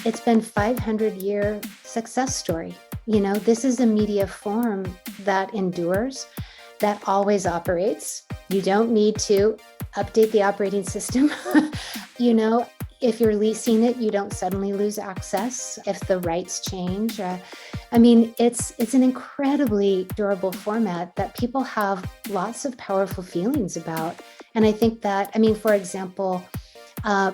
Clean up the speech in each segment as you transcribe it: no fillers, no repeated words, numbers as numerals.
It's been 500-year success story. This is a media form that endures, that always operates. You don't need to update the operating system. If you're leasing it, you don't suddenly lose access if the rights change. It's an incredibly durable format that people have lots of powerful feelings about. And I think that, for example,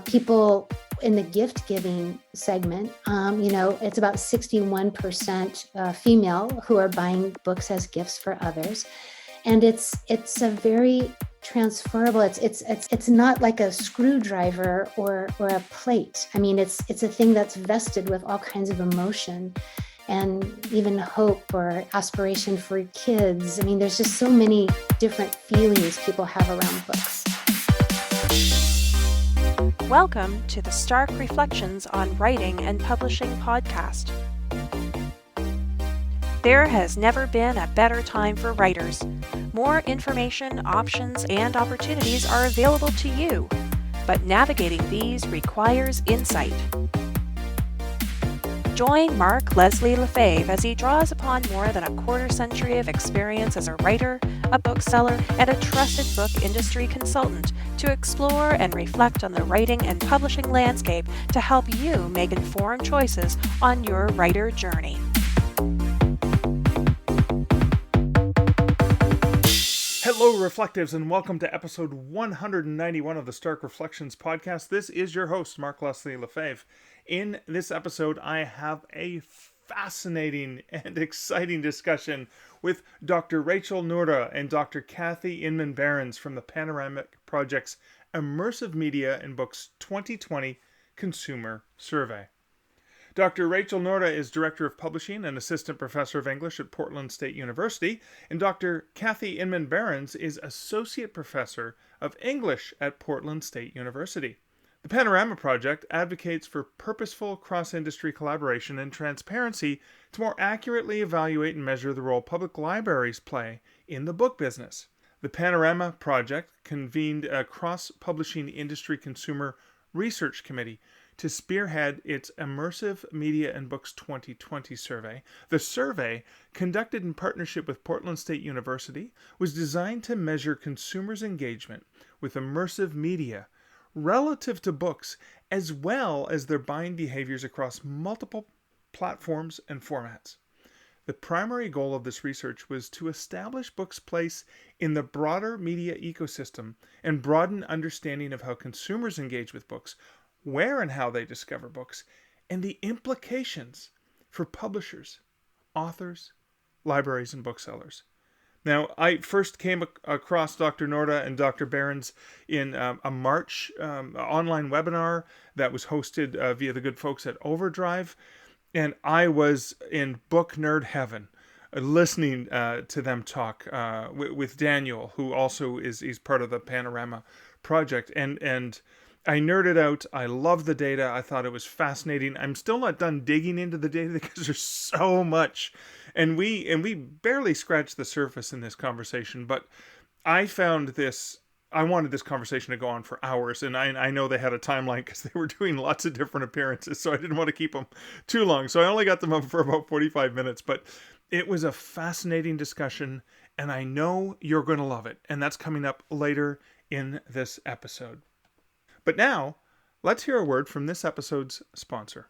people in the gift giving segment, it's about 61% female who are buying books as gifts for others. And it's a very transferable, it's not like a screwdriver or a plate. It's a thing that's vested with all kinds of emotion and even hope or aspiration for kids. There's just so many different feelings people have around books. Welcome to the Stark Reflections on Writing and Publishing podcast. There has never been a better time for writers. More information, options, and opportunities are available to you, but navigating these requires insight. Join Mark Leslie Lefebvre as he draws upon more than a quarter century of experience as a writer, a bookseller, and a trusted book industry consultant to explore and reflect on the writing and publishing landscape to help you make informed choices on your writer journey. Hello, Reflectives, and welcome to episode 191 of the Stark Reflections podcast. This is your host, Mark Leslie Lefebvre. In this episode, I have a fascinating and exciting discussion with Dr. Rachel Noorda and Dr. Kathi Inman Berens from the Panorama Project's Immersive Media in Books 2020 Consumer Survey. Dr. Rachel Noorda is Director of Publishing and Assistant Professor of English at Portland State University, and Dr. Kathi Inman Berens is Associate Professor of English at Portland State University. The Panorama Project advocates for purposeful cross-industry collaboration and transparency to more accurately evaluate and measure the role public libraries play in the book business. The Panorama Project convened a cross-publishing industry consumer research committee to spearhead its Immersive Media and Books 2020 survey. The survey, conducted in partnership with Portland State University, was designed to measure consumers' engagement with immersive media relative to books, as well as their buying behaviors across multiple platforms and formats. The primary goal of this research was to establish books' place in the broader media ecosystem and broaden understanding of how consumers engage with books, where and how they discover books, and the implications for publishers, authors, libraries, and booksellers. Now, I first came across Dr. Noorda and Dr. Berens in a March online webinar that was hosted via the good folks at Overdrive, and I was in book nerd heaven listening to them talk with Daniel, who also is part of the Panorama Project, and I nerded out. I love the data. I thought it was fascinating. I'm still not done digging into the data because there's so much. And we barely scratched the surface in this conversation, but I wanted this conversation to go on for hours, and I know they had a timeline because they were doing lots of different appearances, so I didn't want to keep them too long. So I only got them up for about 45 minutes, but it was a fascinating discussion, and I know you're going to love it. And that's coming up later in this episode. But now, let's hear a word from this episode's sponsor.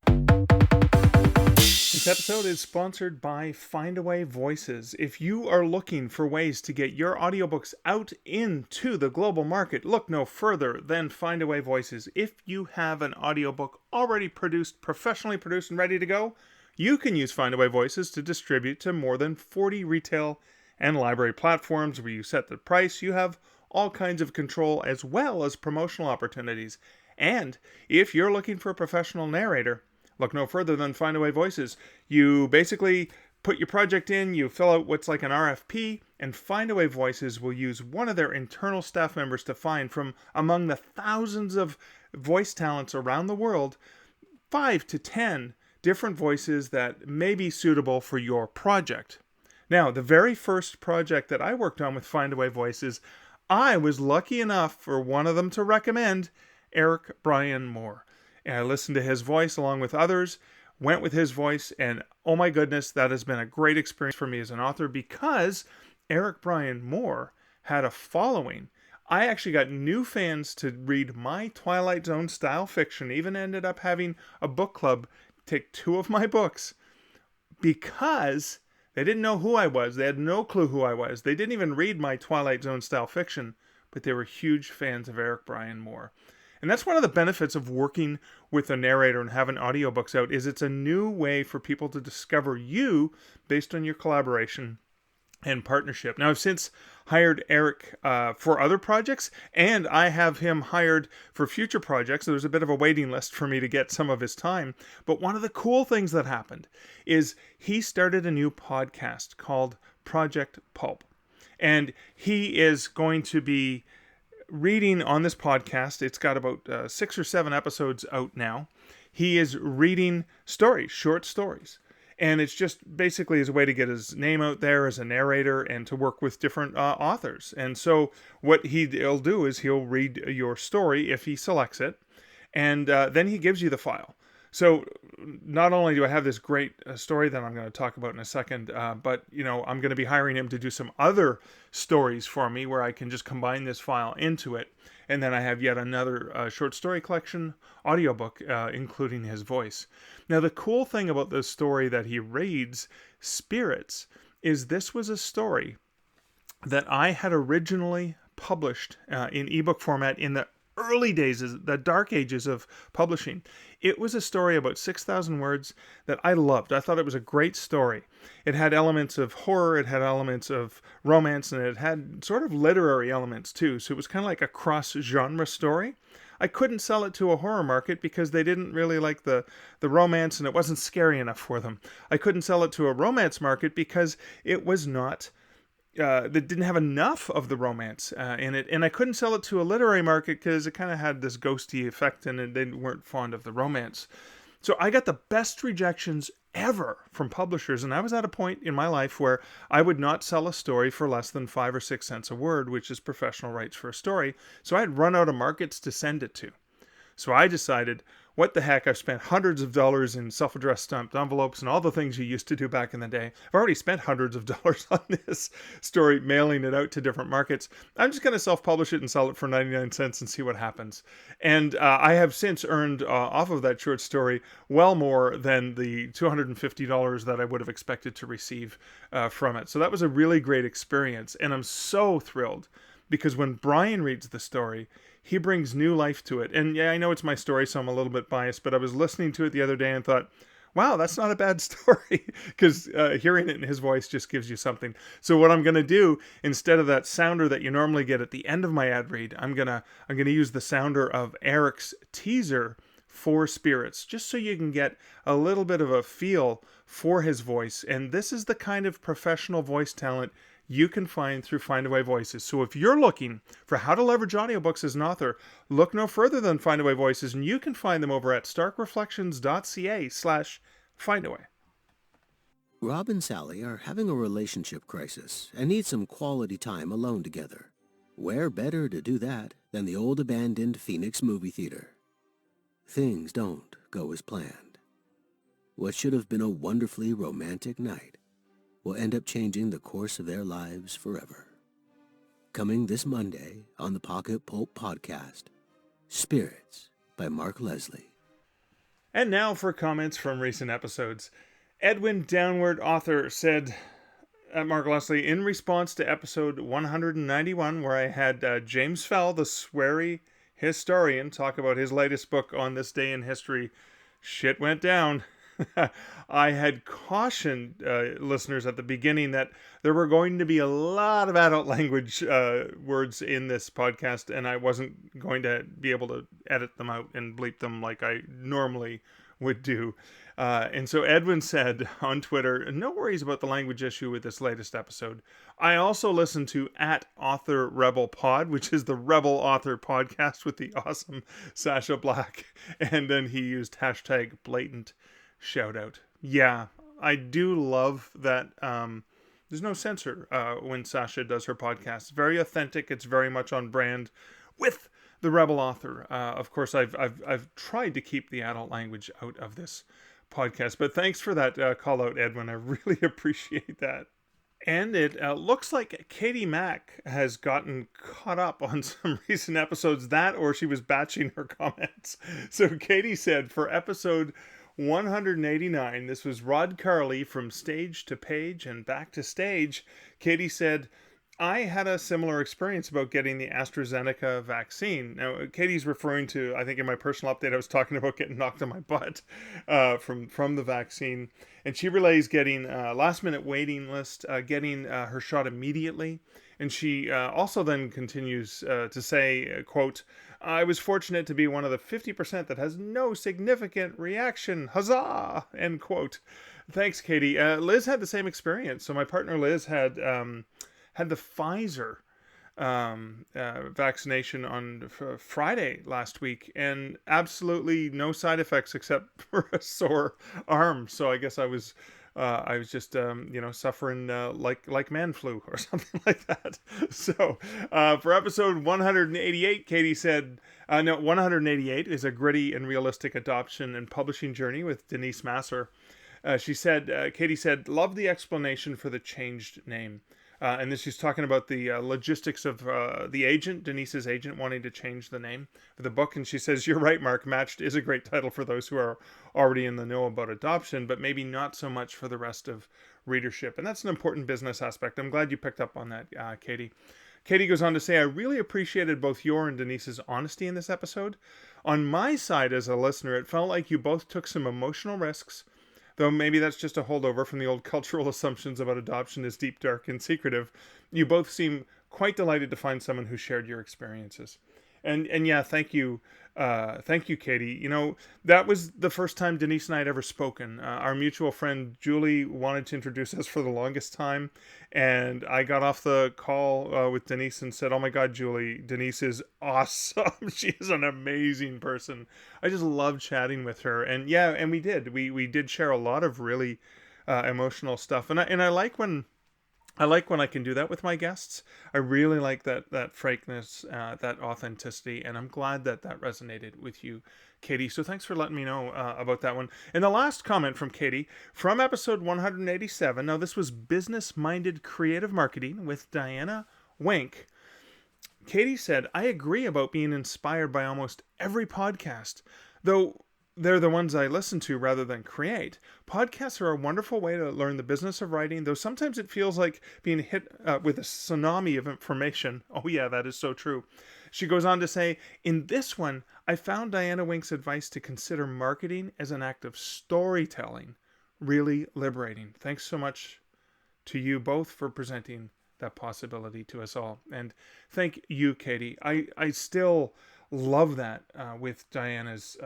This episode is sponsored by Findaway Voices. If you are looking for ways to get your audiobooks out into the global market, look no further than Findaway Voices. If you have an audiobook already professionally produced and ready to go, you can use Findaway Voices to distribute to more than 40 retail and library platforms where you set the price. You have all kinds of control as well as promotional opportunities. And if you're looking for a professional narrator, look no further than Findaway Voices. You basically put your project in, you fill out what's like an RFP, and Findaway Voices will use one of their internal staff members to find from among the thousands of voice talents around the world, 5 to 10 different voices that may be suitable for your project. Now, the very first project that I worked on with Findaway Voices, I was lucky enough for one of them to recommend Eric Brian Moore. And I listened to his voice along with others, went with his voice, and oh my goodness, that has been a great experience for me as an author because Eric Brian Moore had a following. I actually got new fans to read my Twilight Zone style fiction, even ended up having a book club take 2 of my books because they didn't know who I was. They had no clue who I was. They didn't even read my Twilight Zone style fiction, but they were huge fans of Eric Brian Moore. And that's one of the benefits of working with a narrator and having audiobooks out is it's a new way for people to discover you based on your collaboration and partnership. Now, I've since hired Eric for other projects, and I have him hired for future projects. So there's a bit of a waiting list for me to get some of his time. But one of the cool things that happened is he started a new podcast called Project Pulp. And he is going to be reading on this podcast. It's got about 6 or 7 episodes out now. He is reading stories, short stories. And it's just basically as a way to get his name out there as a narrator and to work with different authors. And so what he'll do is he'll read your story if he selects it, and then he gives you the file. So not only do I have this great story that I'm going to talk about in a second, but I'm going to be hiring him to do some other stories for me where I can just combine this file into it. And then I have yet another short story collection audiobook, including his voice. Now, the cool thing about this story that he reads, Spirits, is this was a story that I had originally published in ebook format in the early days, the dark ages of publishing. It was a story about 6,000 words that I loved. I thought it was a great story. It had elements of horror, it had elements of romance, and it had sort of literary elements too. So it was kind of like a cross-genre story. I couldn't sell it to a horror market because they didn't really like the romance and it wasn't scary enough for them. I couldn't sell it to a romance market because it was not that didn't have enough of the romance in it, and I couldn't sell it to a literary market because it kind of had this ghosty effect and they weren't fond of the romance. So I got the best rejections ever from publishers, and I was at a point in my life where I would not sell a story for less than 5 or 6 cents a word, which is professional rights for a story. So I had run out of markets to send it to. So I decided, what the heck, I've spent hundreds of dollars in self-addressed stamped envelopes and all the things you used to do back in the day. I've already spent hundreds of dollars on this story, mailing it out to different markets. I'm just going to self-publish it and sell it for 99 cents and see what happens. And I have since earned off of that short story well more than the $250 that I would have expected to receive from it. So that was a really great experience. And I'm so thrilled because when Brian reads the story, he brings new life to it. And yeah, I know it's my story, so I'm a little bit biased, but I was listening to it the other day and thought, wow, that's not a bad story, because hearing it in his voice just gives you something. So what I'm going to do, instead of that sounder that you normally get at the end of my ad read, I'm gonna use the sounder of Eric's teaser for Spirits, just so you can get a little bit of a feel for his voice. And this is the kind of professional voice talent you can find through Findaway Voices. So if you're looking for how to leverage audiobooks as an author, look no further than Findaway Voices, and you can find them over at starkreflections.ca/Findaway. Rob and Sally are having a relationship crisis and need some quality time alone together. Where better to do that than the old abandoned Phoenix movie theater? Things don't go as planned. What should have been a wonderfully romantic night will end up changing the course of their lives forever. Coming this Monday on the Pocket Pulp Podcast, Spirits by Mark Leslie. And now for comments from recent episodes. Edwin Downward Author said, at Mark Leslie, in response to episode 191, where I had James Fell, the sweary historian, talk about his latest book on this day in history, shit went down. I had cautioned listeners at the beginning that there were going to be a lot of adult language words in this podcast, and I wasn't going to be able to edit them out and bleep them like I normally would do. And so Edwin said on Twitter, no worries about the language issue with this latest episode. I also listened to @AuthorRebelPod, which is the Rebel Author podcast with the awesome Sasha Black. And then he used #blatant shout out. Yeah, I do love that there's no censor when Sasha does her podcast. It's very authentic. It's very much on brand with the rebel author. Of course, I've tried to keep the adult language out of this podcast, but thanks for that call out, Edwin. I really appreciate that. And it looks like Katie Mack has gotten caught up on some recent episodes, that or she was batching her comments. So Katie said for episode 189, this was Rod Carley from Stage to Page and Back to Stage. Katie said, I had a similar experience about getting the AstraZeneca vaccine. Now, Katie's referring to, I think in my personal update, I was talking about getting knocked on my butt from the vaccine. And she relays getting last minute waiting list, getting her shot immediately. And she also then continues to say, quote, I was fortunate to be one of the 50% that has no significant reaction. Huzzah! End quote. Thanks, Katie. Liz had the same experience. So my partner Liz had the Pfizer vaccination on Friday last week, and absolutely no side effects except for a sore arm. So I guess I was just suffering like man flu or something like that. So for episode 188, Katie said, 188 is a gritty and realistic adoption and publishing journey with Denise Masser. Katie said, love the explanation for the changed name. And then she's talking about the logistics of the agent, Denise's agent, wanting to change the name of the book. And she says, you're right, Mark, Matched is a great title for those who are already in the know about adoption, but maybe not so much for the rest of readership. And that's an important business aspect. I'm glad you picked up on that, Katie. Katie goes on to say, I really appreciated both your and Denise's honesty in this episode. On my side as a listener, it felt like you both took some emotional risks, though maybe that's just a holdover from the old cultural assumptions about adoption as deep, dark, and secretive. You both seem quite delighted to find someone who shared your experiences. And yeah, thank you, Katie. You know, that was the first time Denise and I had ever spoken. Our mutual friend Julie wanted to introduce us for the longest time, and I got off the call with Denise and said, "Oh my God, Julie, Denise is awesome. She is an amazing person. I just love chatting with her." And yeah, and we did. We did share a lot of really emotional stuff, and I like when I can do that with my guests. I really like that frankness, that authenticity, and I'm glad that resonated with you, Katie. So thanks for letting me know about that one. And the last comment from Katie from episode 187. Now, this was Business-Minded Creative Marketing with Diana Wink. Katie said, I agree about being inspired by almost every podcast, though they're the ones I listen to rather than create. Podcasts are a wonderful way to learn the business of writing, though sometimes it feels like being hit with a tsunami of information. Oh yeah, that is so true. She goes on to say, in this one, I found Diana Wink's advice to consider marketing as an act of storytelling really liberating. Thanks so much to you both for presenting that possibility to us all. And thank you, Katie. I still love that with Diana's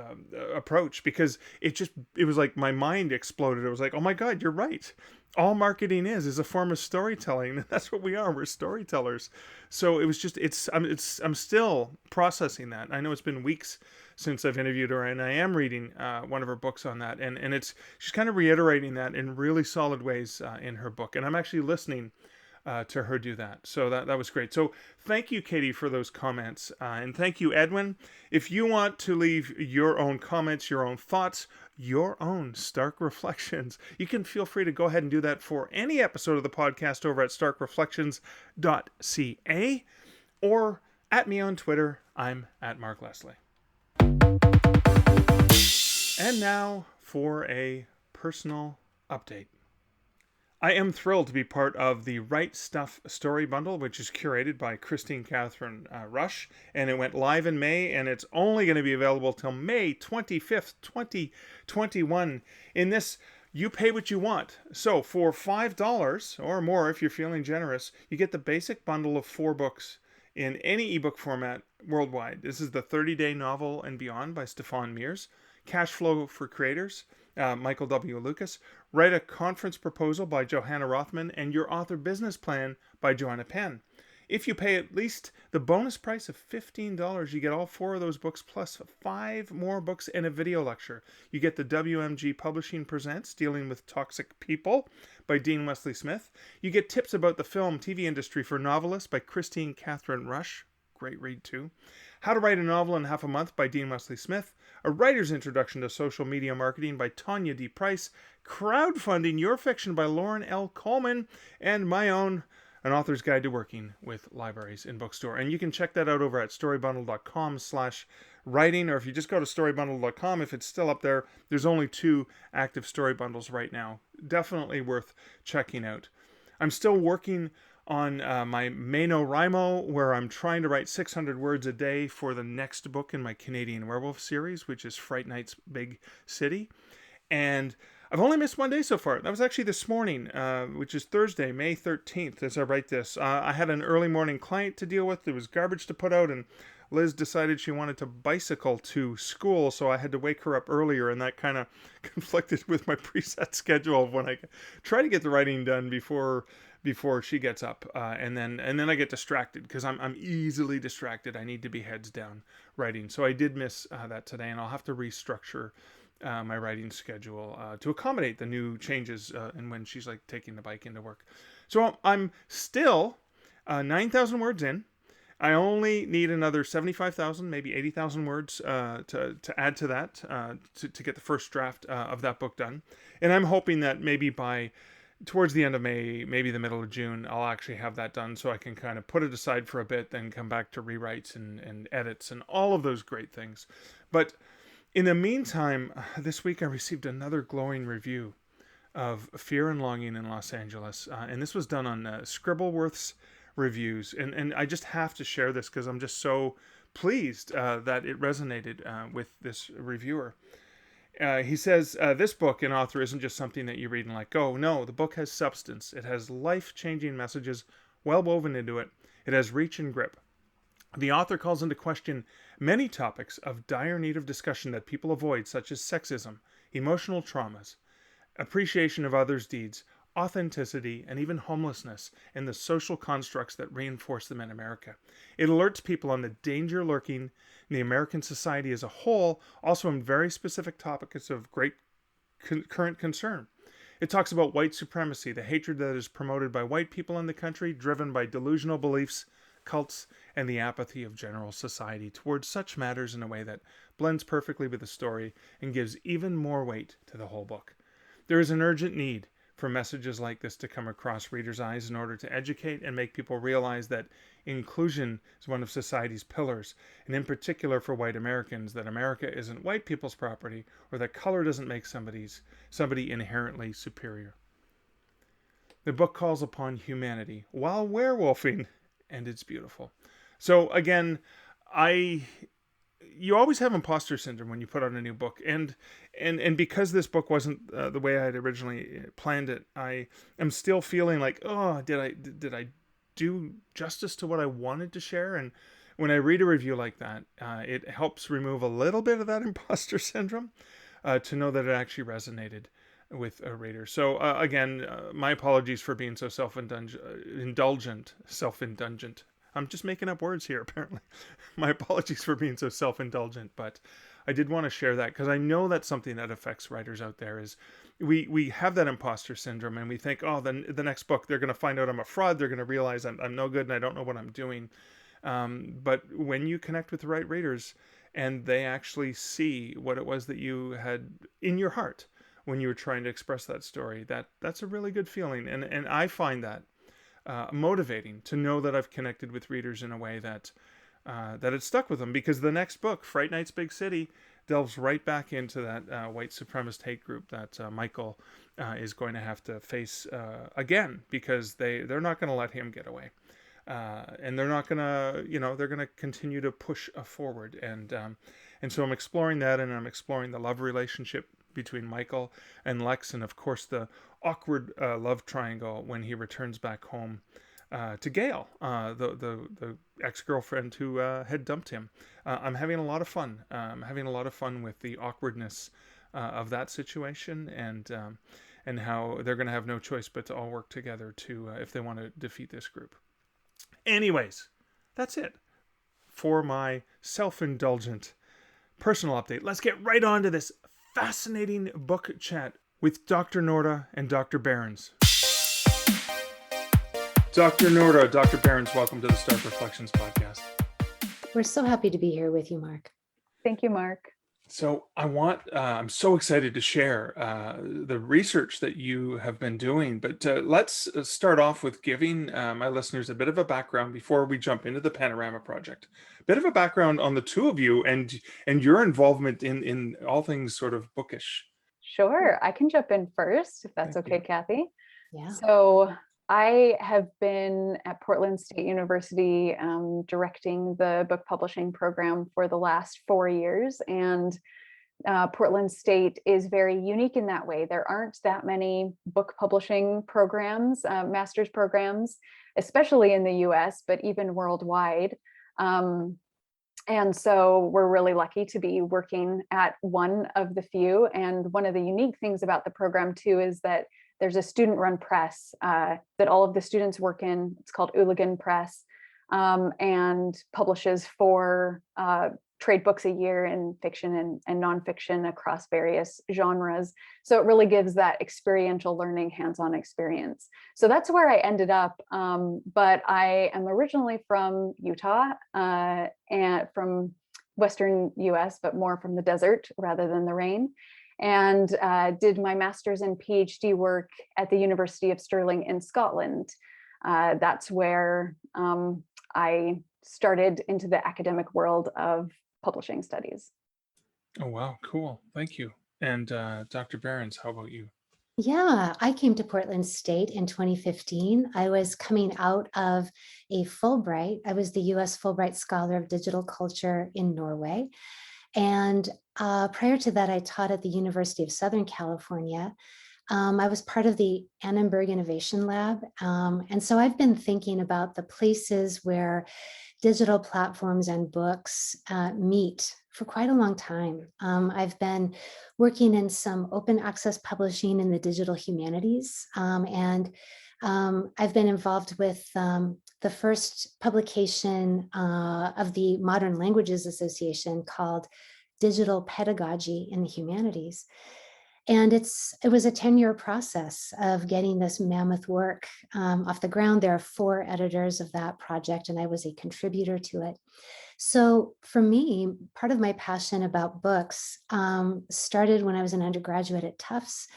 approach, because it was like my mind exploded. It was like, oh my God, you're right. All marketing is a form of storytelling, and that's what we are. We're storytellers. So it was just I'm still processing that. I know it's been weeks since I've interviewed her, and I am reading one of her books on that, and she's kind of reiterating that in really solid ways in her book, and I'm actually listening to her do that. So that was great. So thank you, Katie, for those comments. And thank you, Edwin. If you want to leave your own comments, your own thoughts, your own Stark Reflections, you can feel free to go ahead and do that for any episode of the podcast over at starkreflections.ca or at me on Twitter. I'm at Mark Leslie. And now for a personal update. I am thrilled to be part of the Right Stuff Story Bundle, which is curated by Christine Catherine Rush, and it went live in May, and it's only going to be available till May 25th, 2021. In this, you pay what you want. So for $5 or more, if you're feeling generous, you get the basic bundle of 4 books in any ebook format worldwide. This is the 30-Day Novel and Beyond by Stefan Mears, Cash Flow for Creators, Michael W. Lucas, Write a Conference Proposal by Johanna Rothman, and Your Author Business Plan by Joanna Penn. If you pay at least the bonus price of $15, you get all 4 of those books plus 5 more books and a video lecture. You get the WMG Publishing Presents Dealing with Toxic People by Dean Wesley Smith. You get tips about the film TV industry for novelists by Christine Catherine Rush. Great read too. How to Write a Novel in Half a Month by Dean Wesley Smith, A Writer's Introduction to Social Media Marketing by Tanya D. Price, Crowdfunding Your Fiction by Lauren L. Coleman, and my own, An Author's Guide to Working with Libraries in Bookstore. And you can check that out over at storybundle.com/writing, or if you just go to storybundle.com, if it's still up there, there's only 2 active story bundles right now. Definitely worth checking out. I'm still working on my NaNoWriMo, where I'm trying to write 600 words a day for the next book in my Canadian Werewolf series, which is Fright Night's Big City. And I've only missed one day so far. That was actually this morning, which is Thursday, May 13th, as I write this. I had an early morning client to deal with. There was garbage to put out, and Liz decided she wanted to bicycle to school, so I had to wake her up earlier, and that kind of conflicted with my preset schedule of when I try to get the writing done before she gets up, and then I get distracted because I'm easily distracted. I need to be heads down writing, so I did miss that today, and I'll have to restructure my writing schedule to accommodate the new changes and when she's like taking the bike into work. So I'm still 9,000 words in. I only need another 75,000, maybe 80,000 words to add to that to get the first draft of that book done, and I'm hoping that maybe by towards the end of May, maybe the middle of June, I'll actually have that done so I can kind of put it aside for a bit, then come back to rewrites and edits and all of those great things. But in the meantime, this week I received another glowing review of Fear and Longing in Los Angeles. And this was done on Scribbleworth's reviews. And I just have to share this because I'm just so pleased that it resonated with this reviewer. He says, this book and author isn't just something that you read and let go. No, the book has substance. It has life-changing messages well woven into it. It has reach and grip. The author calls into question many topics of dire need of discussion that people avoid, such as sexism, emotional traumas, appreciation of others' deeds, authenticity, and even homelessness, and the social constructs that reinforce them in America. It alerts people on the danger lurking in the American society as a whole, also in very specific topics of great current concern. It talks about white supremacy, the hatred that is promoted by white people in the country, driven by delusional beliefs, cults, and the apathy of general society towards such matters in a way that blends perfectly with the story and gives even more weight to the whole book. There is an urgent need for messages like this to come across readers' eyes in order to educate and make people realize that inclusion is one of society's pillars, and in particular for white Americans, that America isn't white people's property, or that color doesn't make somebody inherently superior. The book calls upon humanity while werewolfing, and it's beautiful. So again, you always have imposter syndrome when you put out a new book, and because this book wasn't the way I had originally planned it, I am still feeling like, oh, did I do justice to what I wanted to share? And when I read a review like that, it helps remove a little bit of that imposter syndrome to know that it actually resonated with a reader. So again, my apologies for being so self-indulgent. I'm just making up words here, apparently. My apologies for being so self-indulgent, but I did want to share that because I know that's something that affects writers out there. Is we have that imposter syndrome, and we think, oh, the next book, they're going to find out I'm a fraud. They're going to realize I'm no good and I don't know what I'm doing. But when you connect with the right readers and they actually see what it was that you had in your heart when you were trying to express that story, that's a really good feeling. And I find that motivating to know that I've connected with readers in a way that it stuck with them, because the next book, Fright Night's Big City, delves right back into that white supremacist hate group that Michael is going to have to face again, because they're not going to let him get away. And they're not going to, they're going to continue to push forward. And so I'm exploring that, and I'm exploring the love relationship between Michael and Lex, and of course the awkward love triangle when he returns back home to Gail, the ex-girlfriend who had dumped him. I'm having a lot of fun. I'm having a lot of fun with the awkwardness of that situation, and how they're going to have no choice but to all work together to if they want to defeat this group. Anyways, that's it for my self-indulgent personal update. Let's get right on to this fascinating book chat with Dr. Noorda and Dr. Berens. Dr. Noorda, Dr. Berens, welcome to the Stark Reflections podcast. We're so happy to be here with you, Mark. Thank you, Mark. So I'm so excited to share the research that you have been doing, but let's start off with giving my listeners a bit of a background before we jump into the Panorama project. A bit of a background on the two of you and your involvement in all things sort of bookish. Sure, I can jump in first, if that's Thank okay, you. Kathy. Yeah. So I have been at Portland State University directing the book publishing program for the last 4 years. And Portland State is very unique in that way. There aren't that many book publishing programs, master's programs, especially in the US, but even worldwide. And so we're really lucky to be working at one of the few. And one of the unique things about the program too is that there's a student-run press that all of the students work in. It's called Hooligan Press, and publishes 4 trade books a year in fiction and nonfiction across various genres. So it really gives that experiential learning, hands-on experience. So that's where I ended up. But I am originally from Utah and from Western US, but more from the desert rather than the rain. And did my master's and PhD work at the University of Stirling in Scotland. That's where I started into the academic world of publishing studies. Oh, wow. Cool. Thank you. And Dr. Berens, how about you? Yeah, I came to Portland State in 2015. I was coming out of a Fulbright. I was the US Fulbright Scholar of Digital Culture in Norway. And prior to that, I taught at the University of Southern California. I was part of the Annenberg Innovation Lab. And so I've been thinking about the places where digital platforms and books meet for quite a long time. I've been working in some open access publishing in the digital humanities. And I've been involved with the first publication of the Modern Languages Association called Digital Pedagogy in the Humanities. And it was a 10-year process of getting this mammoth work off the ground. There are 4 editors of that project, and I was a contributor to it. So for me, part of my passion about books started when I was an undergraduate at Tufts,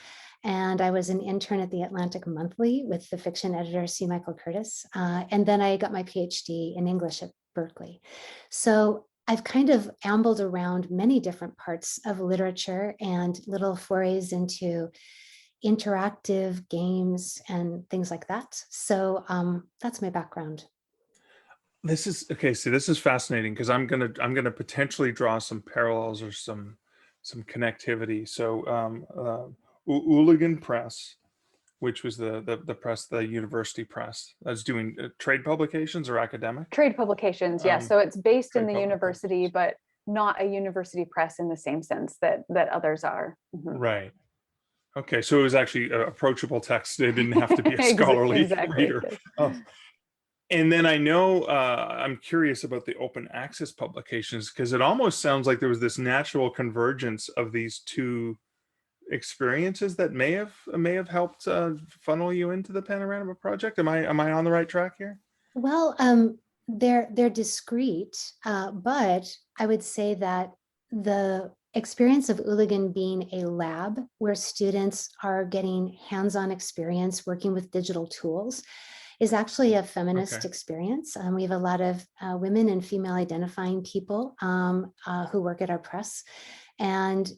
and I was an intern at the Atlantic Monthly with the fiction editor, C. Michael Curtis. And then I got my PhD in English at Berkeley. So I've kind of ambled around many different parts of literature and little forays into interactive games and things like that. So that's my background. This is okay. So this is fascinating because I'm gonna potentially draw some parallels or some connectivity. So Hooligan Press, which was the press, the university press that's doing trade publications or academic? Trade publications, yes. So it's based in the trade university, but not a university press in the same sense that others are. Mhm. Right. Okay, so it was actually an approachable text. It didn't have to be a scholarly Exactly. reader. Oh. And then I know I'm curious about the open access publications because it almost sounds like there was this natural convergence of these two experiences that may have helped funnel you into the Panorama project. Am I on the right track here? Well, they're discrete, but I would say that the experience of Hooligan being a lab where students are getting hands-on experience working with digital tools is actually a feminist experience. We have a lot of women and female identifying people who work at our press. And,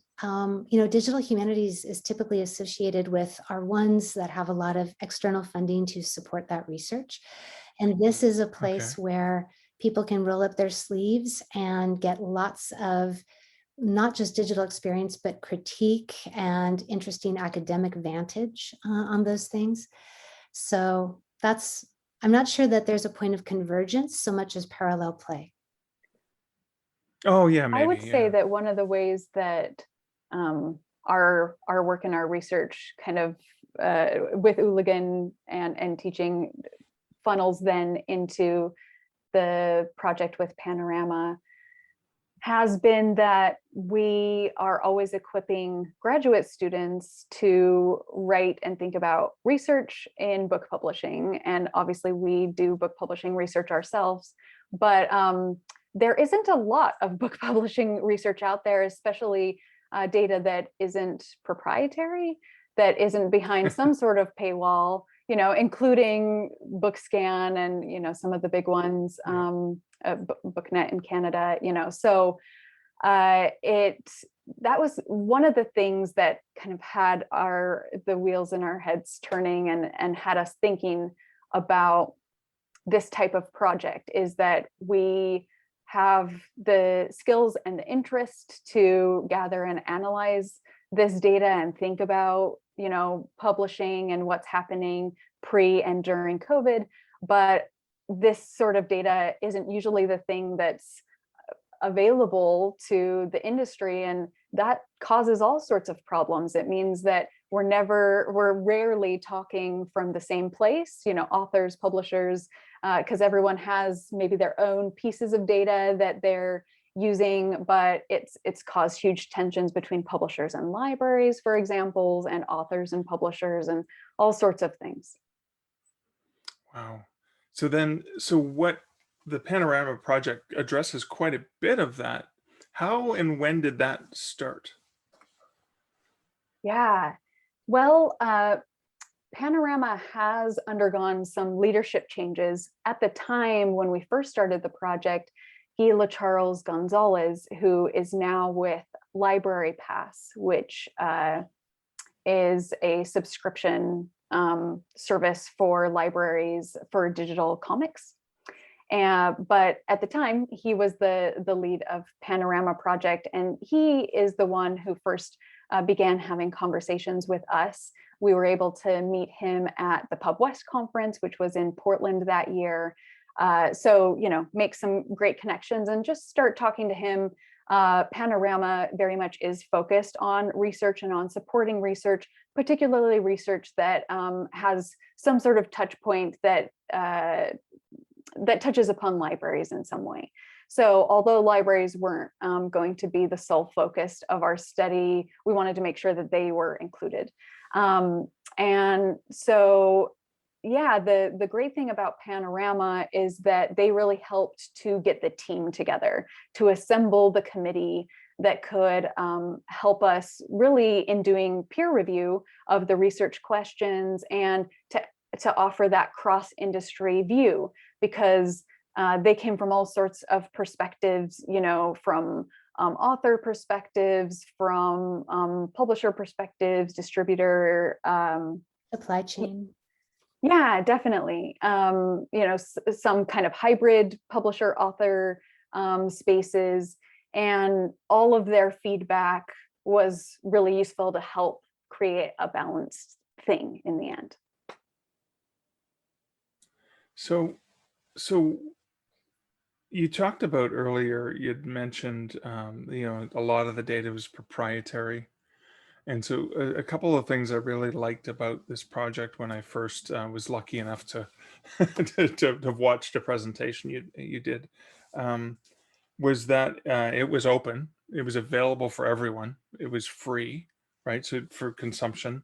digital humanities is typically associated with our ones that have a lot of external funding to support that research. And this is a place where people can roll up their sleeves and get lots of not just digital experience, but critique and interesting academic vantage on those things. So I'm not sure that there's a point of convergence so much as parallel play. Oh yeah, maybe. I would say that one of the ways that our work and our research kind of with Hooligan and teaching funnels then into the project with Panorama has been that we are always equipping graduate students to write and think about research in book publishing. And obviously we do book publishing research ourselves, but there isn't a lot of book publishing research out there, especially data that isn't proprietary, that isn't behind some sort of paywall, including BookScan and, some of the big ones, BookNet in Canada, so that was one of the things that kind of had the wheels in our heads turning and had us thinking about this type of project, is that we have the skills and the interest to gather and analyze this data and think about, publishing and what's happening pre and during COVID. But this sort of data isn't usually the thing that's available to the industry, and that causes all sorts of problems. It means that we're rarely talking from the same place, authors, publishers, because everyone has maybe their own pieces of data that they're using, but it's caused huge tensions between publishers and libraries, for example, and authors and publishers and all sorts of things. Wow. So what the Panorama project addresses quite a bit of that. How and when did that start? Yeah, well, Panorama has undergone some leadership changes. At the time when we first started the project, Gila Charles Gonzalez, who is now with Library Pass, which is a subscription service for libraries for digital comics. But at the time, he was the lead of Panorama Project, and he is the one who first began having conversations with us. We were able to meet him at the Pub West conference, which was in Portland that year. So, make some great connections and just start talking to him. Panorama very much is focused on research and on supporting research, particularly research that has some sort of touch point that touches upon libraries in some way. So although libraries weren't going to be the sole focus of our study, we wanted to make sure that they were included. And so, yeah, the great thing about Panorama is that they really helped to get the team together, to assemble the committee that could help us really in doing peer review of the research questions and to offer that cross-industry view, because they came from all sorts of perspectives, from author perspectives, from publisher perspectives, distributor, Supply chain. Yeah, definitely. Some kind of hybrid publisher author spaces, and all of their feedback was really useful to help create a balanced thing in the end. So you talked about earlier, you'd mentioned, a lot of the data was proprietary. And so a couple of things I really liked about this project when I first was lucky enough to to have watched a presentation you did, was that it was open, it was available for everyone, it was free, right? So for consumption.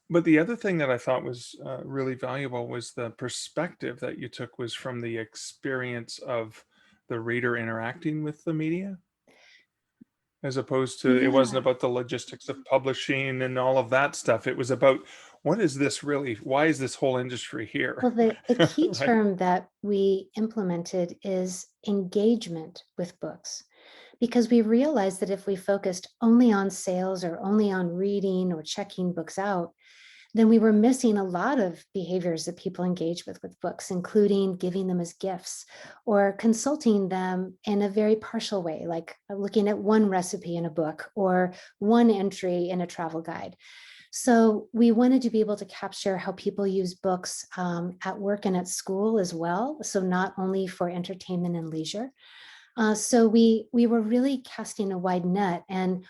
But the other thing that I thought was really valuable was the perspective that you took was from the experience of the reader interacting with the media, as opposed to it wasn't Yeah. about the logistics of publishing and all of that stuff. It was about what is this really? Why is this whole industry here? Well, the key Right? term that we implemented is engagement with books, because we realized that if we focused only on sales or only on reading or checking books out, then we were missing a lot of behaviors that people engage with books, including giving them as gifts or consulting them in a very partial way, like looking at one recipe in a book or one entry in a travel guide. So we wanted to be able to capture how people use books at work and at school as well. So not only for entertainment and leisure. So we were really casting a wide net. And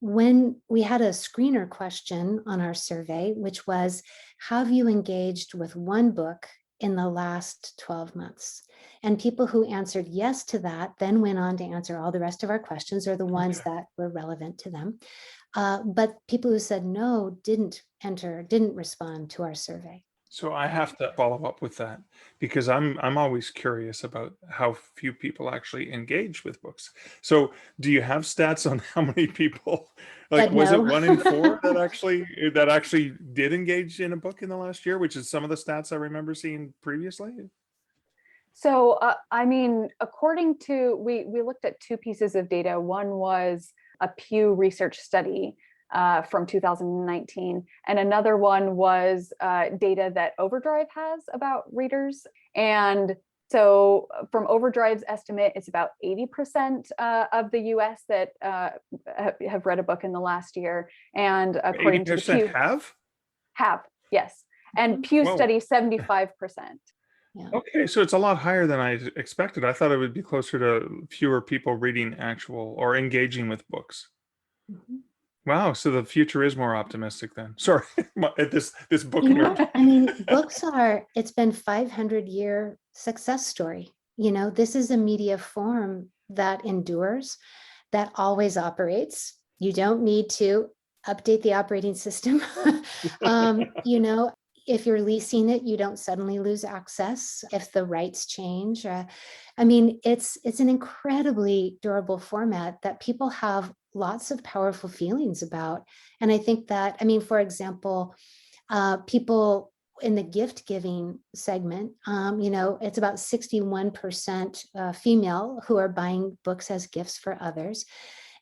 when we had a screener question on our survey, which was, have you engaged with one book in the last 12 months? And people who answered yes to that then went on to answer all the rest of our questions, or the ones that were relevant to them. But people who said no didn't respond to our survey. So I have to follow up with that because I'm always curious about how few people actually engage with books. So do you have stats on how many people, like Said was it no. 1 in 4 that actually did engage in a book in the last year, which is some of the stats I remember seeing previously? So, I mean, according to, we looked at two pieces of data. One was a Pew Research study from 2019, and another one was data that Overdrive has about readers. And so from Overdrive's estimate, it's about 80% of the US that have read a book in the last year. And according to the 80% Pew, have, yes. And Pew Whoa. study, 75%. Yeah. Okay, so it's a lot higher than I expected. I thought it would be closer to fewer people reading actual or engaging with books. Mhm. Wow, so the future is more optimistic then. Sorry, this book You know, nerd. I mean, books are, it's been 500-year success story. You know, this is a media form that endures, that always operates. You don't need to update the operating system. You know, if you're leasing it, you don't suddenly lose access if the rights change. I mean, it's an incredibly durable format that people have lots of powerful feelings about. And I think that, I mean, for example, people in the gift giving segment, you know, it's about 61% female who are buying books as gifts for others.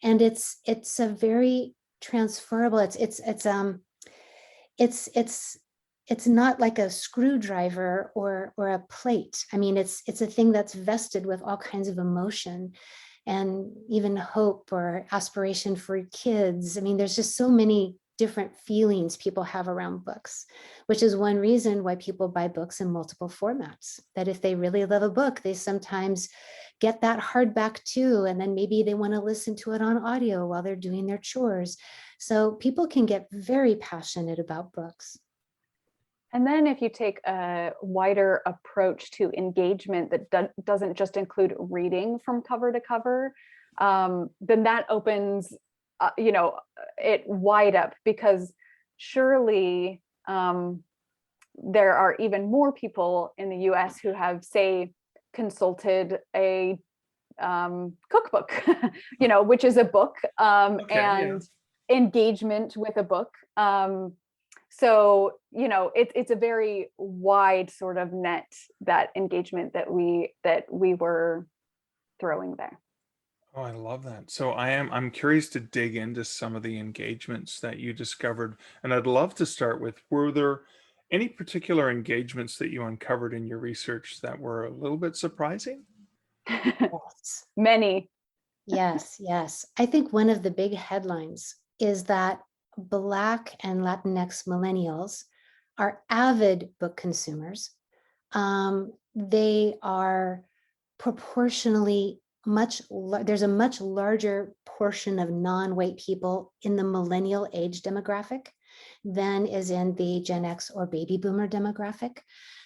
And it's a very transferable, it's not like a screwdriver or a plate. I mean, it's a thing that's vested with all kinds of emotion and even hope or aspiration for kids. I mean, there's just so many different feelings people have around books, which is one reason why people buy books in multiple formats. That if they really love a book, they sometimes get that hardback too, and then maybe they want to listen to it on audio while they're doing their chores. So people can get very passionate about books. And then if you take a wider approach to engagement that doesn't just include reading from cover to cover, then that opens, you know, it wide up, because surely there are even more people in the US who have, say, consulted a cookbook, you know, which is a book, and engagement with a book. So, you know, it's a very wide sort of net, that engagement that we were throwing there. Oh, I love that. So I'm curious to dig into some of the engagements that you discovered, and I'd love to start with, were there any particular engagements that you uncovered in your research that were a little bit surprising? Yes. Many. Yes, yes. I think one of the big headlines is that Black and Latinx millennials are avid book consumers. They are proportionally there's a much larger portion of non-white people in the millennial age demographic than is in the Gen X or baby boomer demographic.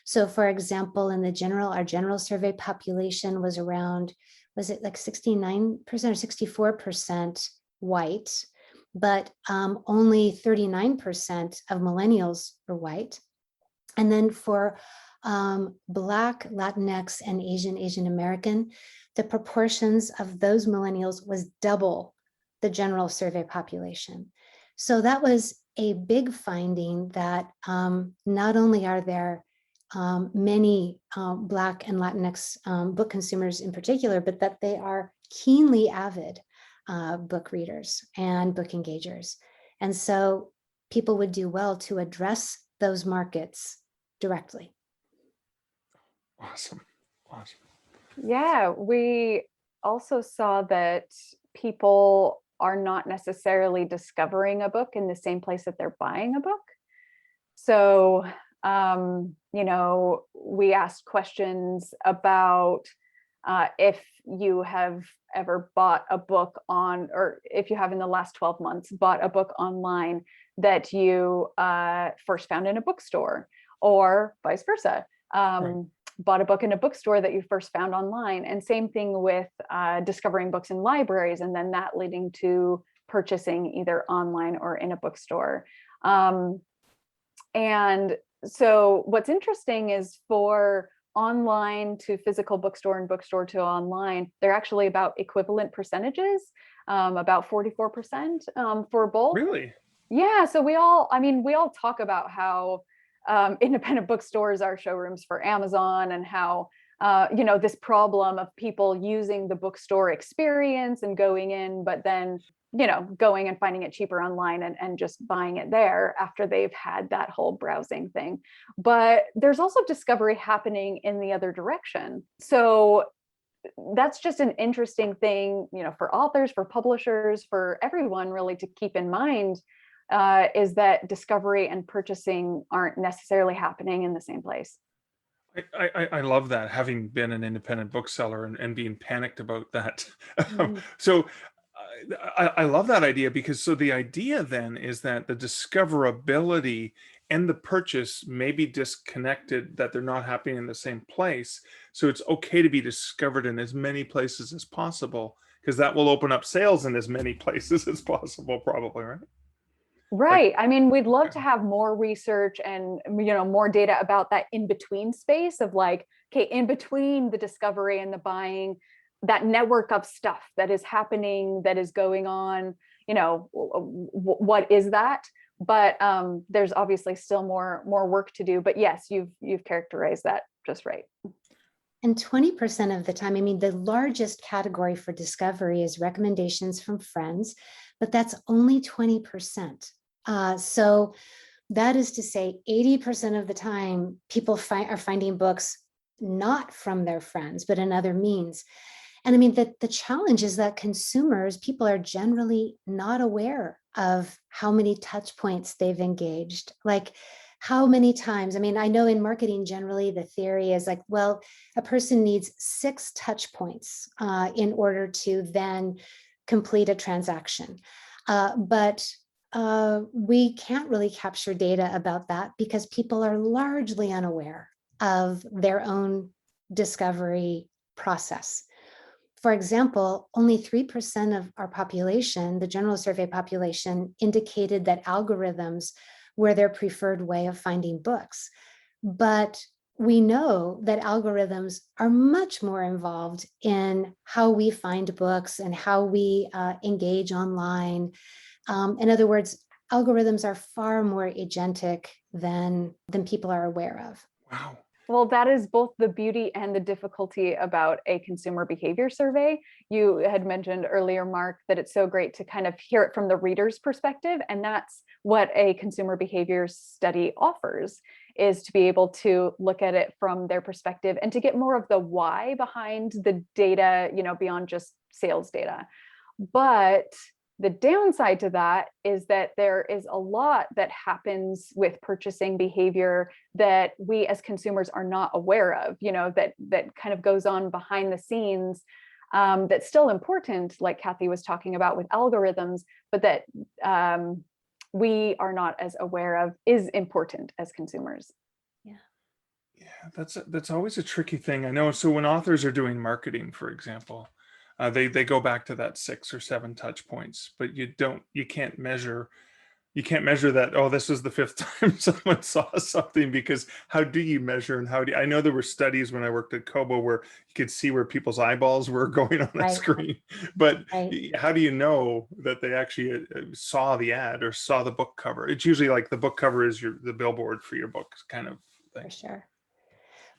So for example, in our general survey population was around, was it like 69% or 64% white, but only 39% of millennials were white. And then for Black, Latinx, and Asian American, the proportions of those millennials was double the general survey population. So that was a big finding, that not only are there many Black and Latinx book consumers in particular, but that they are keenly avid book readers and book engagers. And so people would do well to address those markets directly. Awesome. Awesome. Yeah, we also saw that people are not necessarily discovering a book in the same place that they're buying a book. So, you know, we asked questions about if you have ever bought a book on, or if you have in the last 12 months bought a book online that you first found in a bookstore, or vice versa. Right. Bought a book in a bookstore that you first found online. And same thing with discovering books in libraries, and then that leading to purchasing either online or in a bookstore. And So what's interesting is for online to physical bookstore and bookstore to online, they're actually about equivalent percentages, about 44% for both. Really? Yeah, so we all talk about how independent bookstores are showrooms for Amazon, and how this problem of people using the bookstore experience and going in, but then going and finding it cheaper online and just buying it there after they've had that whole browsing thing. But there's also discovery happening in the other direction. So that's just an interesting thing, for authors, for publishers, for everyone really to keep in mind, is that discovery and purchasing aren't necessarily happening in the same place. I love that, having been an independent bookseller and being panicked about that. Mhm. So I love that idea, because so the idea then is that the discoverability and the purchase may be disconnected, that they're not happening in the same place. So it's okay to be discovered in as many places as possible, because that will open up sales in as many places as possible, probably, right? Like, Right. I mean, we'd love yeah. to have more research and more data about that in between space of like, okay, in between the discovery and the buying, that network of stuff that is happening, that is going on, what is that? But there's obviously still more work to do. But yes, you've characterized that just right. And 20% of the time, I mean, the largest category for discovery is recommendations from friends, but that's only 20%. So that is to say 80% of the time, people are finding books not from their friends, but in other means. And I mean, the challenge is that people are generally not aware of how many touch points they've engaged. Like, how many times, I mean, I know in marketing, generally the theory is like, well, a person needs 6 touch points in order to then complete a transaction. But we can't really capture data about that because people are largely unaware of their own discovery process. For example, only 3% of our population, the general survey population, indicated that algorithms were their preferred way of finding books. But we know that algorithms are much more involved in how we find books and how we engage online. In other words, algorithms are far more agentic than people are aware of. Wow. Well, that is both the beauty and the difficulty about a consumer behavior survey. You had mentioned earlier, Mark, that it's so great to kind of hear it from the reader's perspective. And that's what a consumer behavior study offers, is to be able to look at it from their perspective and to get more of the why behind the data, beyond just sales data. But the downside to that is that there is a lot that happens with purchasing behavior that we as consumers are not aware of, that kind of goes on behind the scenes, that's still important, like Kathi was talking about with algorithms, but that we are not as aware of is important as consumers. Yeah, that's always a tricky thing. I know. So when authors are doing marketing, for example, they go back to that 6 or 7 touch points, but you can't measure that. Oh, this is the 5th time someone saw something, because how do you measure, and I know there were studies when I worked at Kobo where you could see where people's eyeballs were going on a Right. screen, but Right. how do you know that they actually saw the ad or saw the book cover? It's usually like the book cover is the billboard for your book kind of For thing. sure.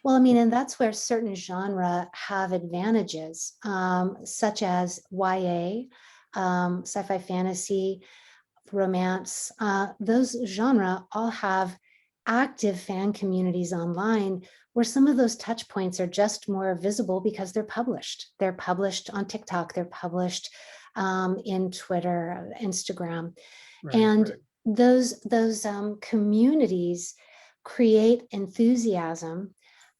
Well, I mean, and that's where certain genre have advantages, such as YA, sci-fi fantasy, romance. Those genre all have active fan communities online where some of those touch points are just more visible because they're published. They're published on TikTok, they're published in Twitter, Instagram. And Right. those communities create enthusiasm,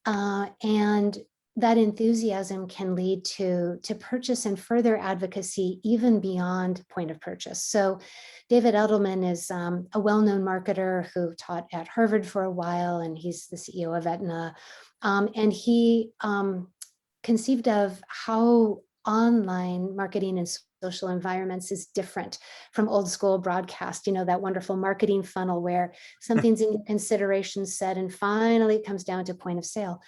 and that enthusiasm can lead to purchase and further advocacy even beyond point of purchase. So David Edelman is a well-known marketer who taught at Harvard for a while, and he's the CEO of Aetna. And he conceived of how online marketing and social environments is different from old school broadcast, that wonderful marketing funnel where something's in consideration set and finally it comes down to point of sale.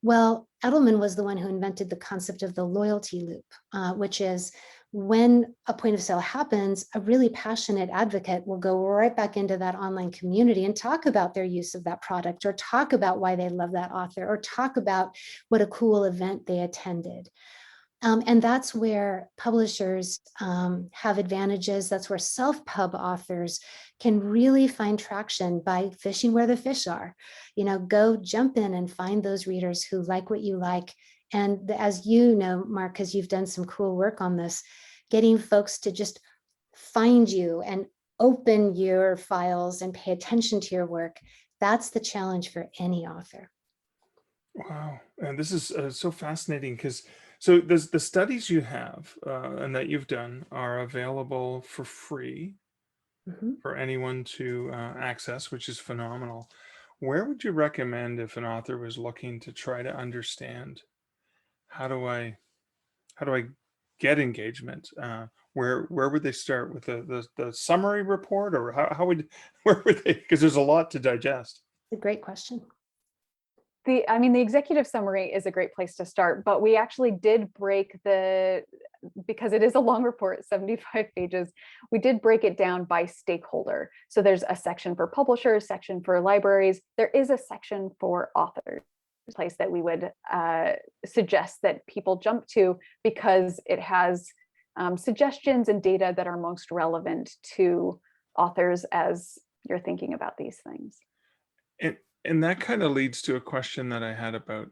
Well, Edelman was the one who invented the concept of the loyalty loop, which is when a point of sale happens, a really passionate advocate will go right back into that online community and talk about their use of that product, or talk about why they love that author, or talk about what a cool event they attended. And that's where publishers have advantages. That's where self-pub authors can really find traction by fishing where the fish are. Go jump in and find those readers who like what you like. And as you know, Mark, because you've done some cool work on this, getting folks to just find you and open your files and pay attention to your work, that's the challenge for any author. Wow. And this is so fascinating because the studies you have and that you've done are available for free for anyone to access, which is phenomenal. Where would you recommend if an author was looking to try to understand how do I get engagement? Where would they start with the summary report, or how would where would they? Because there's a lot to digest. A great question. The executive summary is a great place to start, but we actually did break because it is a long report, 75 pages, we did break it down by stakeholder. So there's a section for publishers, section for libraries. There is a section for authors, place that we would suggest that people jump to because it has suggestions and data that are most relevant to authors as you're thinking about these things. And that kind of leads to a question that I had about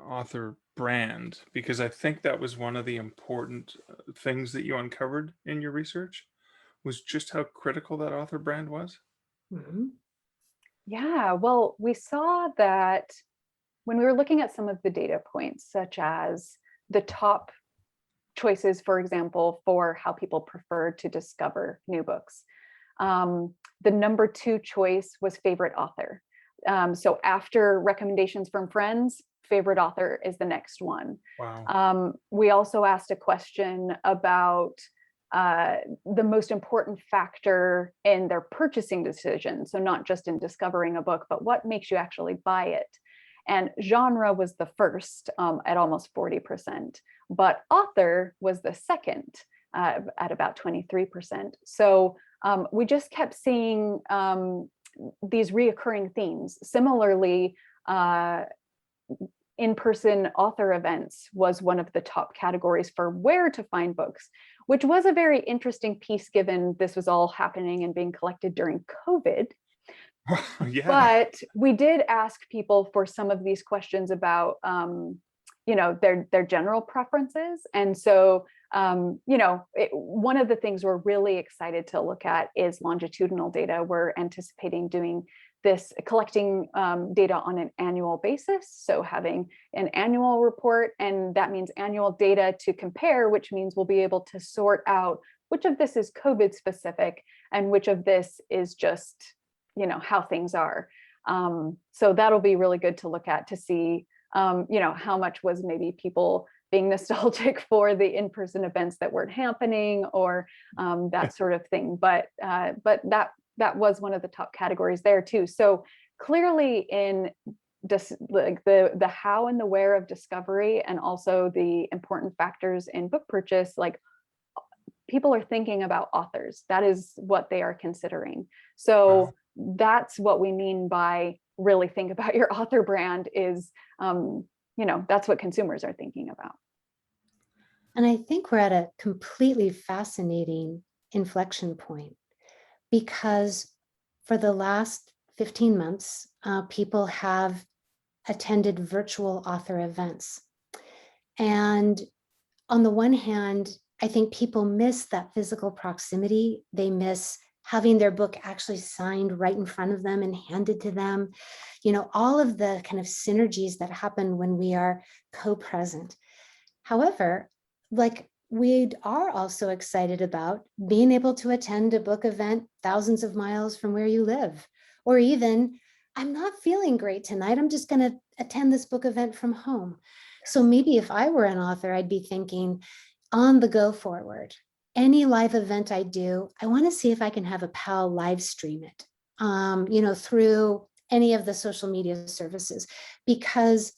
author brand, because I think that was one of the important things that you uncovered in your research, was just how critical that author brand was. Mm-hmm. Yeah, well, we saw that when we were looking at some of the data points, such as the top choices, for example, for how people prefer to discover new books, the number 2 choice was favorite author. So after recommendations from friends, favorite author is the next one. Wow. We also asked a question about the most important factor in their purchasing decision. So not just in discovering a book, but what makes you actually buy it. And genre was the first at almost 40%, but author was the second at about 23%. So we just kept seeing these reoccurring themes. Similarly, in-person author events was one of the top categories for where to find books, which was a very interesting piece given this was all happening and being collected during COVID. Yeah. But we did ask people for some of these questions about their general preferences. And so one of the things we're really excited to look at is longitudinal data. We're anticipating doing this, collecting data on an annual basis. So having an annual report, and that means annual data to compare, which means we'll be able to sort out which of this is COVID specific and which of this is just, how things are. So that'll be really good to look at to see, how much was maybe people being nostalgic for the in-person events that weren't happening, or that sort of thing. But that was one of the top categories there too. So clearly in the how and the where of discovery, and also the important factors in book purchase, like people are thinking about authors. That is what they are considering. So that's what we mean by really think about your author brand is, that's what consumers are thinking about. And I think we're at a completely fascinating inflection point, because for the last 15 months, people have attended virtual author events. And on the one hand, I think people miss that physical proximity. They miss having their book actually signed right in front of them and handed to them. All of the kind of synergies that happen when we are co-present. However, we are also excited about being able to attend a book event thousands of miles from where you live, or even, I'm not feeling great tonight, I'm just going to attend this book event from home. So maybe if I were an author, I'd be thinking on the go forward, any live event I do, I want to see if I can have a pal live stream it, through any of the social media services, because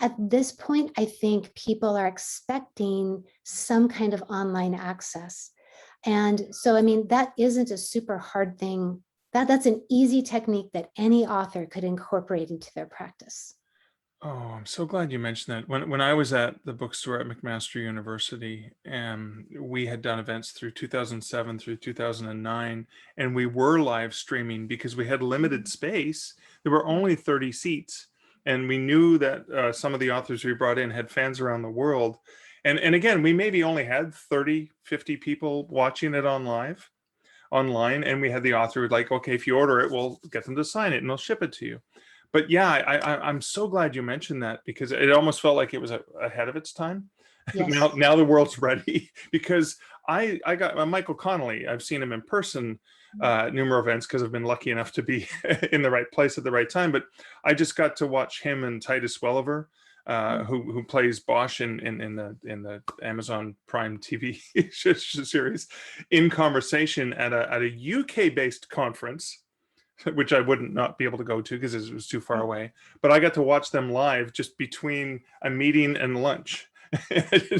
at this point, I think people are expecting some kind of online access. And so, I mean, that isn't a super hard thing. That's an easy technique that any author could incorporate into their practice. Oh, I'm so glad you mentioned that. When I was at the bookstore at McMaster University, we had done events through 2007 through 2009, and we were live streaming because we had limited space. There were only 30 seats, and we knew that some of the authors we brought in had fans around the world. And again, we maybe only had 30, 50 people watching it online, and we had the author who'd like, okay, if you order it, we'll get them to sign it and they'll ship it to you. But yeah, I'm so glad you mentioned that, because it almost felt like it was ahead of its time. Yes. Now the world's ready, because I got Michael Connolly. I've seen him in person numerous events because I've been lucky enough to be in the right place at the right time. But I just got to watch him and Titus Welliver, who plays Bosch in the Amazon Prime TV series, in conversation at a UK based conference, which I wouldn't not be able to go to because it was too far away. But I got to watch them live just between a meeting and lunch.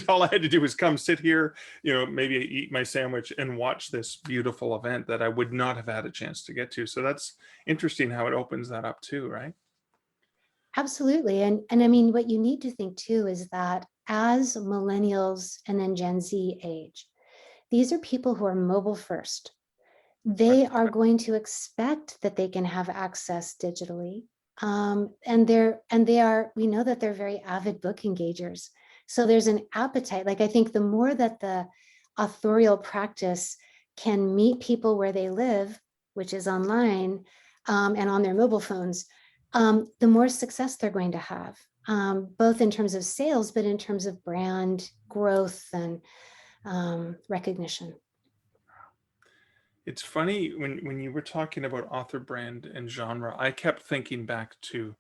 All I had to do was come sit here, maybe eat my sandwich and watch this beautiful event that I would not have had a chance to get to. So that's interesting how it opens that up too, right? Absolutely. And I mean, what you need to think too is that as millennials and then Gen Z age, these are people who are mobile first. They are going to expect that they can have access digitally. And we know that they're very avid book engagers. So there's an appetite. Like, I think the more that the authorial practice can meet people where they live, which is online, and on their mobile phones, the more success they're going to have, both in terms of sales, but in terms of brand growth and recognition. It's funny when you were talking about author brand and genre, I kept thinking back to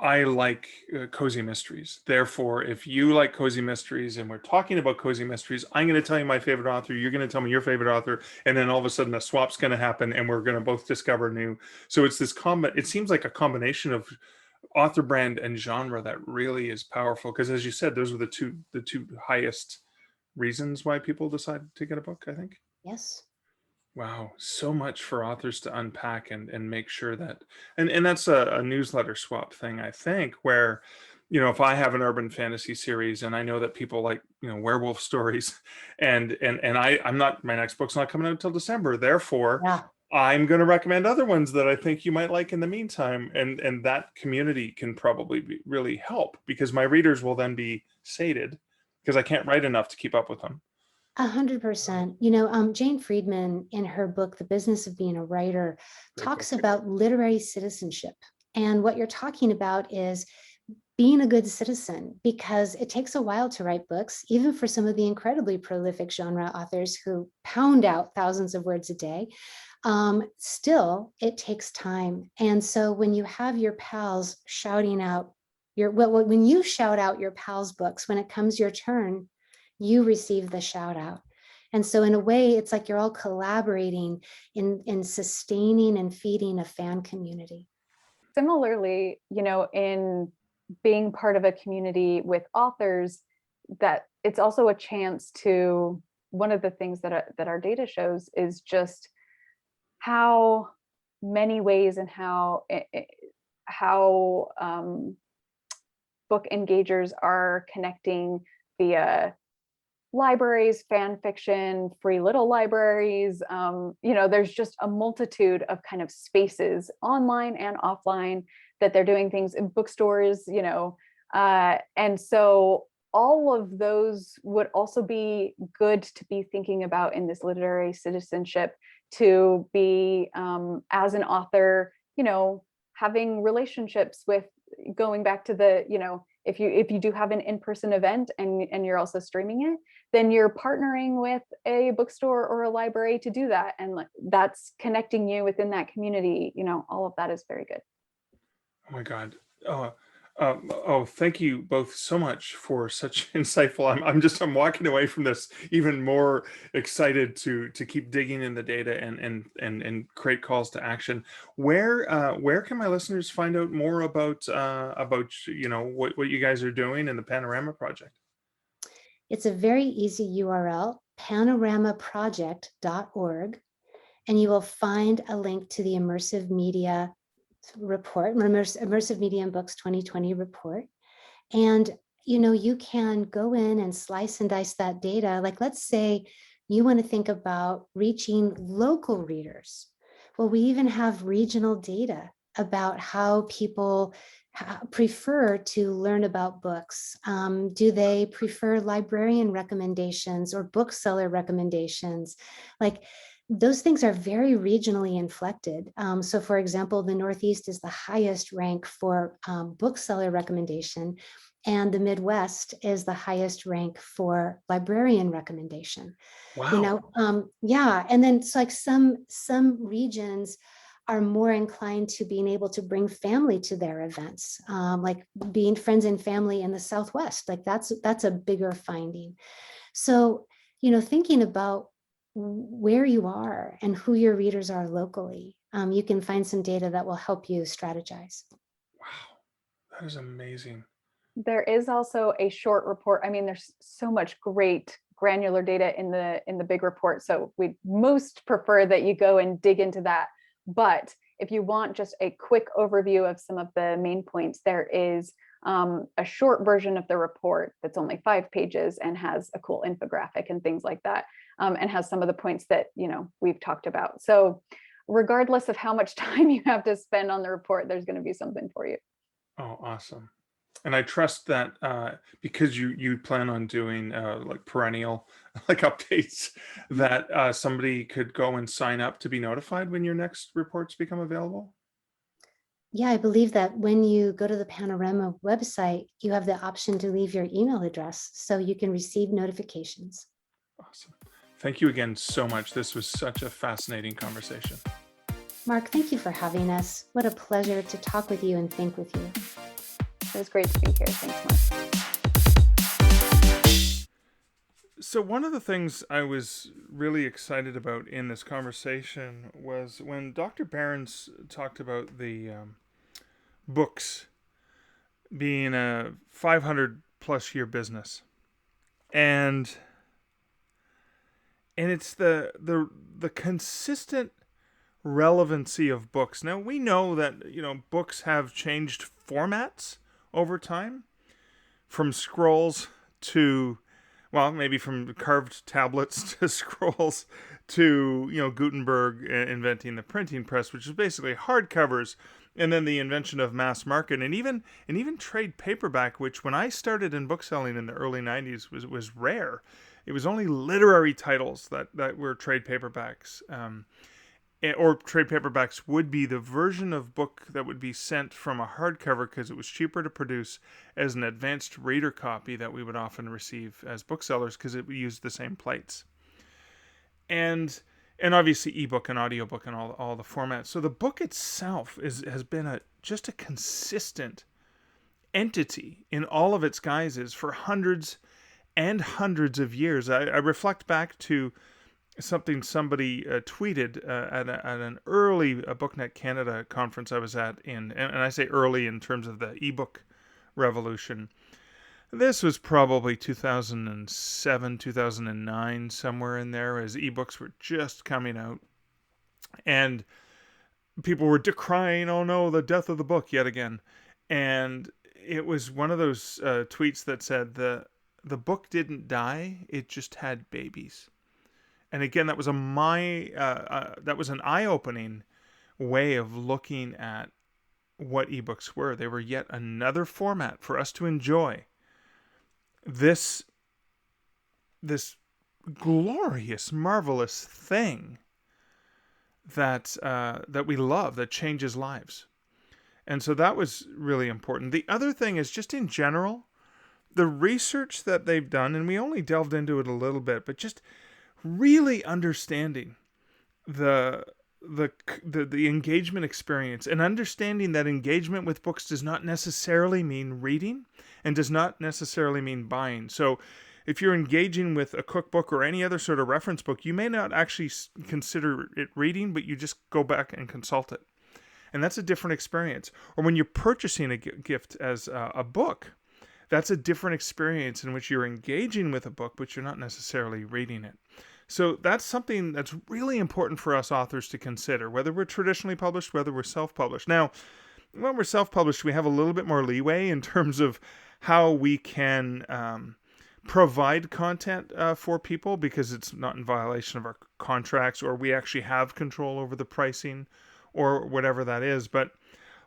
I like cozy mysteries. Therefore, if you like cozy mysteries and we're talking about cozy mysteries, I'm going to tell you my favorite author. You're going to tell me your favorite author. And then all of a sudden a swap's going to happen and we're going to both discover new. So it's this it seems like a combination of author brand and genre that really is powerful. Because as you said, those are the two highest reasons why people decide to get a book, I think. Yes. Wow, so much for authors to unpack and make sure that, and that's a newsletter swap thing, I think, where, if I have an urban fantasy series and I know that people like, werewolf stories, and I'm not, my next book's not coming out until December, therefore, Yeah. I'm going to recommend other ones that I think you might like in the meantime, and that community can probably really help, because my readers will then be sated because I can't write enough to keep up with them. 100%. Jane Friedman, in her book, The Business of Being a Writer, talks about literary citizenship. And what you're talking about is being a good citizen, because it takes a while to write books, even for some of the incredibly prolific genre authors who pound out thousands of words a day. Still, it takes time. And so when you have your pals shouting out when you shout out your pals' books, when it comes your turn, you receive the shout out. And so in a way, it's like you're all collaborating in sustaining and feeding a fan community. Similarly, in being part of a community with authors, that it's also a chance to, one of the things that our data shows is just how many ways and how book engagers are connecting via libraries, fan fiction, free little libraries. There's just a multitude of kind of spaces online and offline that they're doing things in bookstores, and so all of those would also be good to be thinking about in this literary citizenship, to be, as an author, having relationships with, going back to the, if you do have an in-person event and you're also streaming it, then you're partnering with a bookstore or a library to do that. And that's connecting you within that community. All of that is very good. Oh my God. Thank you both so much for such insightful. I'm walking away from this even more excited to keep digging in the data and create calls to action. Where can my listeners find out more about what you guys are doing in the Panorama project? It's a very easy URL, panoramaproject.org, and you will find a link to the Immersive Media report, Immersive Media and Books 2020 report. And you can go in and slice and dice that data. Like, let's say you want to think about reaching local readers. Well, we even have regional data about how people prefer to learn about books. Do they prefer librarian recommendations or bookseller recommendations? Like, those things are very regionally inflected. So for example, the Northeast is the highest rank for bookseller recommendation, and the Midwest is the highest rank for librarian recommendation. Wow. Yeah. And then it's like some regions are more inclined to being able to bring family to their events, like being friends and family in the Southwest. Like that's a bigger finding. So, thinking about where you are and who your readers are locally, you can find some data that will help you strategize. Wow. That is amazing. There is also a short report. I mean, there's so much great granular data in the big report. So we most prefer that you go and dig into that. But if you want just a quick overview of some of the main points, there is a short version of the report that's only 5 pages and has a cool infographic and things like that, and has some of the points that we've talked about. So regardless of how much time you have to spend on the report, there's going to be something for you. Oh, awesome. And I trust that because you plan on doing like perennial like updates, that somebody could go and sign up to be notified when your next reports become available. Yeah, I believe that when you go to the Panorama website, you have the option to leave your email address so you can receive notifications. Awesome. Thank you again so much. This was such a fascinating conversation. Mark, thank you for having us. What a pleasure to talk with you and think with you. It was great to be here. Thanks, Mark. So one of the things I was really excited about in this conversation was when Dr. Berens talked about the books being a 500 plus year business, and it's the consistent relevancy of books. Now we know that books have changed formats over time, from scrolls to, well, maybe from carved tablets to scrolls to Gutenberg inventing the printing press, which is basically hardcovers, and then the invention of mass market and even trade paperback, which when I started in bookselling in the early 90s was rare. It was only literary titles that were trade paperbacks. Or trade paperbacks would be the version of book that would be sent from a hardcover because it was cheaper to produce as an advanced reader copy that we would often receive as booksellers because it used the same plates. And obviously ebook and audiobook and all the formats. So the book itself has been just a consistent entity in all of its guises for hundreds and hundreds of years. I reflect back to something somebody tweeted at an early BookNet Canada conference I was at and I say early in terms of the ebook revolution. This was probably 2007, 2009, somewhere in there, as ebooks were just coming out. And people were decrying, oh no, the death of the book yet again. And it was one of those tweets that said the book didn't die, it just had babies. And again, that was that was an eye-opening way of looking at what ebooks were. They were yet another format for us to enjoy this glorious, marvelous thing that we love, that changes lives. And so that was really important. The other thing is just in general, the research that they've done, and we only delved into it a little bit, but just really understanding the the engagement experience, and understanding that engagement with books does not necessarily mean reading and does not necessarily mean buying. So if you're engaging with a cookbook or any other sort of reference book, you may not actually consider it reading, but you just go back and consult it. And that's a different experience. Or when you're purchasing a gift as a book, that's a different experience in which you're engaging with a book, but you're not necessarily reading it. So that's something that's really important for us authors to consider, whether we're traditionally published, whether we're self-published. Now, when we're self-published, we have a little bit more leeway in terms of how we can provide content for people, because it's not in violation of our contracts, or we actually have control over the pricing or whatever that is. But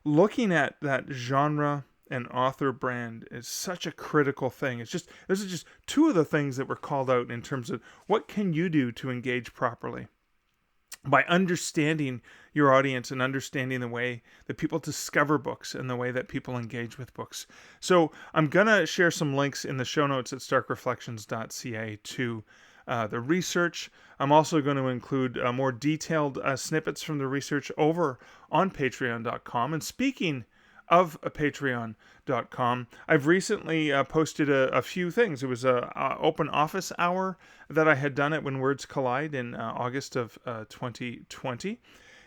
looking at that genre and author brand is such a critical thing. Those are just two of the things that were called out in terms of what can you do to engage properly. By understanding your audience and understanding the way that people discover books and the way that people engage with books. So I'm going to share some links in the show notes at starkreflections.ca to the research. I'm also going to include more detailed snippets from the research over on patreon.com. And speaking of patreon.com, I've recently posted a few things. It was an open office hour that I had done at When Words Collide in August of 2020.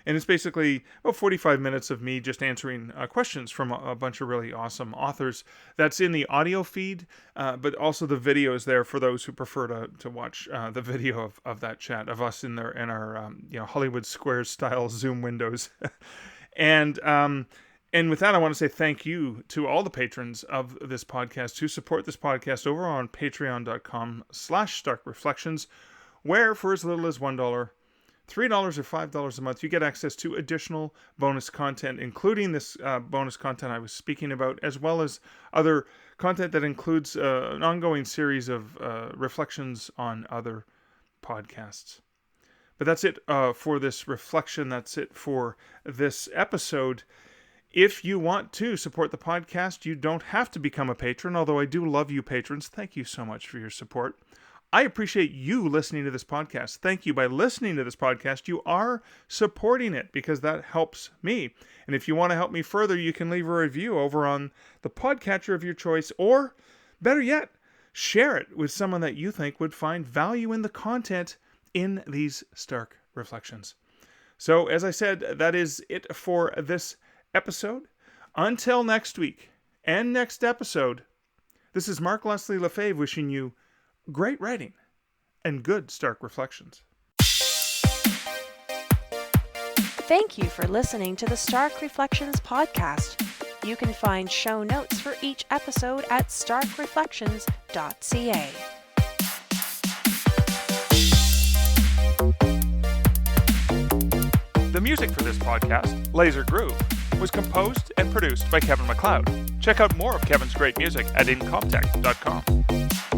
And it's basically about 45 minutes of me just answering questions from a bunch of really awesome authors. That's in the audio feed, but also the video is there for those who prefer to watch the video of that chat, of us in our Hollywood Squares style Zoom windows. And with that, I want to say thank you to all the patrons of this podcast who support this podcast over on patreon.com/starkreflections, where for as little as $1, $3 or $5 a month, you get access to additional bonus content, including this bonus content I was speaking about, as well as other content that includes an ongoing series of reflections on other podcasts. But that's it for this reflection. That's it for this episode. If you want to support the podcast, you don't have to become a patron, although I do love you patrons. Thank you so much for your support. I appreciate you listening to this podcast. Thank you. By listening to this podcast, you are supporting it because that helps me. And if you want to help me further, you can leave a review over on the podcatcher of your choice, or better yet, share it with someone that you think would find value in the content in these Stark Reflections. So, as I said, that is it for this episode. Until next week and next episode, this is Mark Leslie Lefebvre wishing you great writing and good Stark Reflections. Thank you for listening to the Stark Reflections podcast. You can find show notes for each episode at starkreflections.ca. The music for this podcast, Laser Groove, was composed and produced by Kevin MacLeod. Check out more of Kevin's great music at incomptech.com.